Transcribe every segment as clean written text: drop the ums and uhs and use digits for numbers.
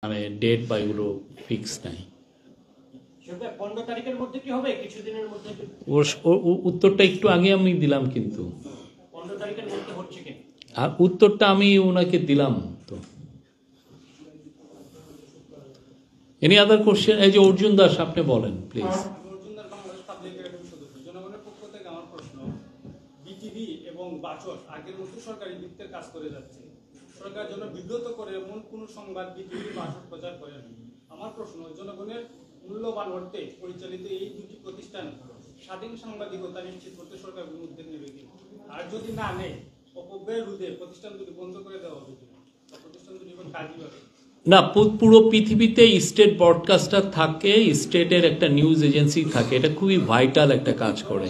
মানে ডেট বা এগুলো ফিক্স নাই। উত্তরটা একটু আগে আমি দিলাম, কিন্তু আর উত্তরটা আমি ওনাকে দিলাম। তো এনি আদার কোশ্চেন? এই যে অর্জুন দাস, আপনি বলেন প্লিজ। জনগণের পক্ষ থেকে আমার প্রশ্ন, বিটিভি এবং বাচক আগের মতো সরকারি ভিত্তিতে কাজ করে যাচ্ছে, সরকার জন্য বিব্রত করে এমন কোন সংবাদ বিটিভি বাচক প্রচার করেন। আমার প্রশ্ন, জনগণের মূল্যবান অর্থে পরিচালিত এই দুটি প্রতিষ্ঠান স্বাধীন সাংবাদিকতা নিশ্চিত করতে সরকার কোনো উদ্যোগ নেবে কি, আর যদি না নেয় অপব্যয় রোধে প্রতিষ্ঠান দুটি বন্ধ করে দেওয়া হবে কিনা, প্রতিষ্ঠান দুটি কাজ কিভাবে? না, পুরো পৃথিবীতে স্টেট ব্রডকাস্টার থাকে, স্টেটের একটা নিউজ এজেন্সি থাকে, এটা খুবই ভাইটাল একটা কাজ করে।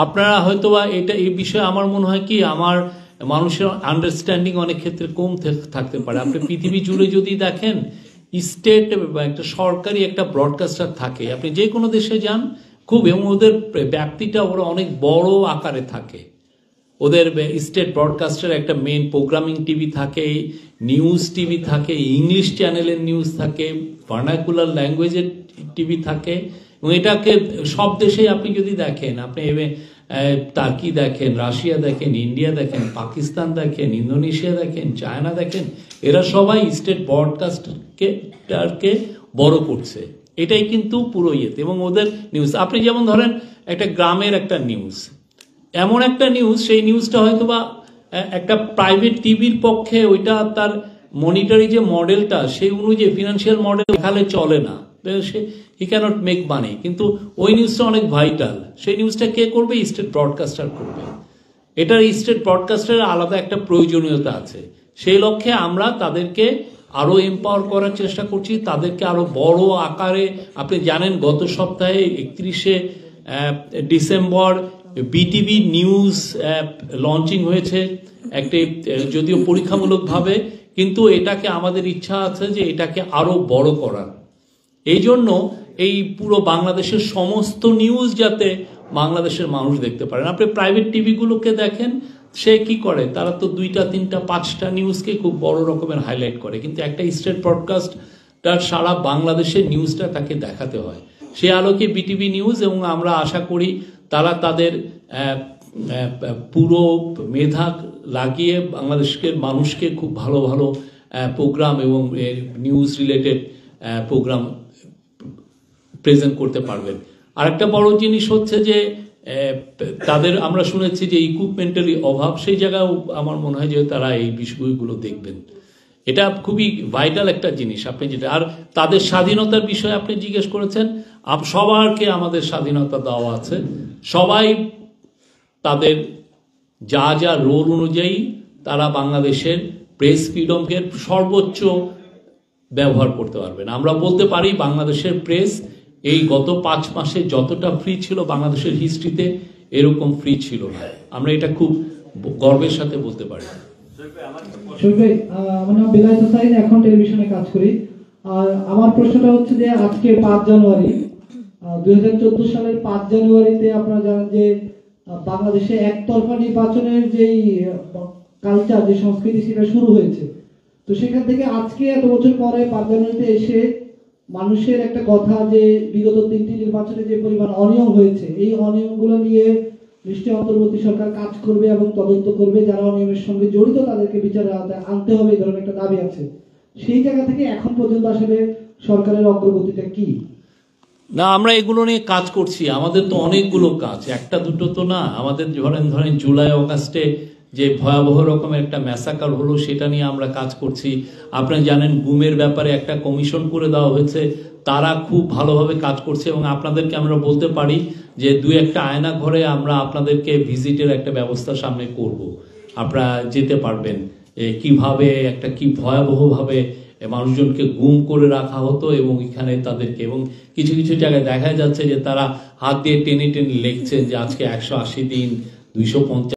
আপনারা হয়তোবা এটা এই বিষয়ে আমার মনে হয় কি, আমার মানুষের আন্ডারস্ট্যান্ডিং অনেক ক্ষেত্রে কম থাকতে পারে। আপনি পৃথিবী জুড়ে যদি দেখেন, স্টেট বা একটা সরকারি একটা ব্রডকাস্টার থাকে, আপনি যে কোনো দেশে যান খুব, এবং ওদের ব্যাপ্তিটা ওরা অনেক বড় আকারে থাকে। ওদের স্টেট ব্রডকাস্টার একটা মেন প্রোগ্রামিং টিভি থাকে, নিউজ টিভি থাকে, ইংলিশ চ্যানেলের নিউজ থাকে, ভার্নাকুলার ল্যাঙ্গুয়েজের টিভি থাকে, এবং এটাকে সব দেশেই আপনি যদি দেখেন, আপনি টার্কি দেখেন, রাশিয়া দেখেন, ইন্ডিয়া দেখেন, পাকিস্তান দেখেন, ইন্দোনেশিয়া দেখেন, চায়না দেখেন, এরা সবাই স্টেট ব্রডকাস্টারকে বড় করছে। এটাই কিন্তু পুরো ইয়েতে, এবং ওদের নিউজ আপনি যেমন ধরেন একটা গ্রামের একটা নিউজ, এমন একটা নিউজ, সেই নিউজটা হয়তো বা একটা প্রাইভেট টিভির পক্ষে ওইটা তার মনিটারি যে মডেলটা সেই অনুযায়ী ফিনান্সিয়াল মডেল দেখালে চলে না, সে হি ক্যানট মেক মানি, কিন্তু ওই নিউজটা অনেক ভাইটাল, সেই নিউজটা কে করবে? স্টেট ব্রডকাস্টার করবে। এটার স্টেট ব্রডকাস্টারের আলাদা একটা প্রয়োজনীয়তা আছে। সেই লক্ষ্যে আমরা তাদেরকে আরো এম্পাওয়ার করার চেষ্টা করছি, তাদেরকে আরো বড় আকারে। আপনি জানেন গত সপ্তাহে 31শে ডিসেম্বর বিটিভি নিউজ লঞ্চিং হয়েছে, একটি যদিও পরীক্ষামূলকভাবে, কিন্তু এটাকে আমাদের ইচ্ছা আছে যে এটাকে আরো বড় করার। এই জন্য এই পুরো বাংলাদেশের সমস্ত নিউজ যাতে বাংলাদেশের মানুষ দেখতে পারেন। আপনি প্রাইভেট টিভিগুলোকে দেখেন, সে কি করে, তারা তো 2টা 3টা 5টা নিউজকে খুব বড় রকমের হাইলাইট করে, কিন্তু একটা স্টেট ব্রডকাস্ট তার সারা বাংলাদেশের নিউজটা তাকে দেখাতে হয়। সে আলোকে বিটিভি নিউজ, এবং আমরা আশা করি তারা তাদের পুরো মেধা লাগিয়ে বাংলাদেশের মানুষকে খুব ভালো ভালো প্রোগ্রাম এবং নিউজ রিলেটেড প্রোগ্রাম প্রেজেন্ট করতে পারবেন। আরেকটা বড় জিনিস হচ্ছে যে তাদের, আমরা শুনেছি যে ইকুইপমেন্টেরই অভাব, সেই জায়গায় আমার মনে হয় যে তারা এই বিষয়গুলো দেখবেন। এটা খুবই ভাইটাল একটা জিনিস। আপনি যেটা, আর তাদের স্বাধীনতার বিষয়ে আপনি জিজ্ঞেস করেছেন, সবারকে আমাদের স্বাধীনতা দেওয়া আছে, সবাই তাদের যা যা রোল অনুযায়ী তারা বাংলাদেশের প্রেস ফ্রিডমকে সর্বোচ্চ ব্যবহার করতে পারবেন। আমরা বলতে পারি বাংলাদেশের প্রেস এই গত 5 মাসে যতটা ফ্রি ছিল বাংলাদেশের হিস্ট্রিতে এরকম ফ্রি ছিল না। আমরা এটা খুব গর্বের সাথে বলতে পারি। আমার নাম বেলায়েত হোসাইন, এখন টেলিভিশনে কাজ করি। আর আমার প্রশ্নটা হচ্ছে যে আজকে 5 জানুয়ারি 2014 সালের 5 জানুয়ারিতে আপনারা জানেন যে বাংলাদেশে একতরফা নির্বাচনের যেই কালচার, যে সংস্কৃতি, সেটা শুরু হয়েছে। তো সেখান থেকে আজকে এত বছর পরে 5 জানুয়ারিতে এসে মানুষের একটা কথা যে বিগত 3টি নির্বাচনে যে পরিমাণ অনিয়ম হয়েছে, এই অনিয়মগুলো নিয়ে নিশ্চয়ই অন্তর্বর্তী সরকার কাজ করবে এবং তদন্ত করবে, যারা অনিয়মের সঙ্গে জড়িত তাদেরকে বিচারের আওতায় আনতে হবে, এই ধরনের একটা দাবি আছে। সেই জায়গা থেকে এখন পর্যন্ত আসলে সরকারের অগ্রগতিটা কি? না, আমরা এগুলো নিয়ে কাজ করছি। আমাদের তো অনেকগুলো কাজ, একটা দুটো তো না। আমাদের ধরেন জুলাই অগাস্টে যে ভয়াবহ রকমের একটা ম্যাসাকার হলো, সেটা নিয়ে আমরা কাজ করছি। আপনারা জানেন গুমের ব্যাপারে একটা কমিশন করে দেওয়া হয়েছে, তারা খুব ভালোভাবে কাজ করছে, এবং আপনাদেরকে আমরা বলতে পারি যে 2-1টা আয়না ঘরে আমরা আপনাদেরকে ভিজিটের একটা ব্যবস্থা সামনে করব। আপনারা যেতে পারবেন কিভাবে একটা কি ভয়াবহভাবে মানুষজনকে গুম করে রাখা হতো, এবং এখানে তাদেরকে, এবং কিছু কিছু জায়গায় দেখা যাচ্ছে যে তারা হাত দিয়ে টেনে টেনে লিখছেন যে আজকে 180 দিন, 250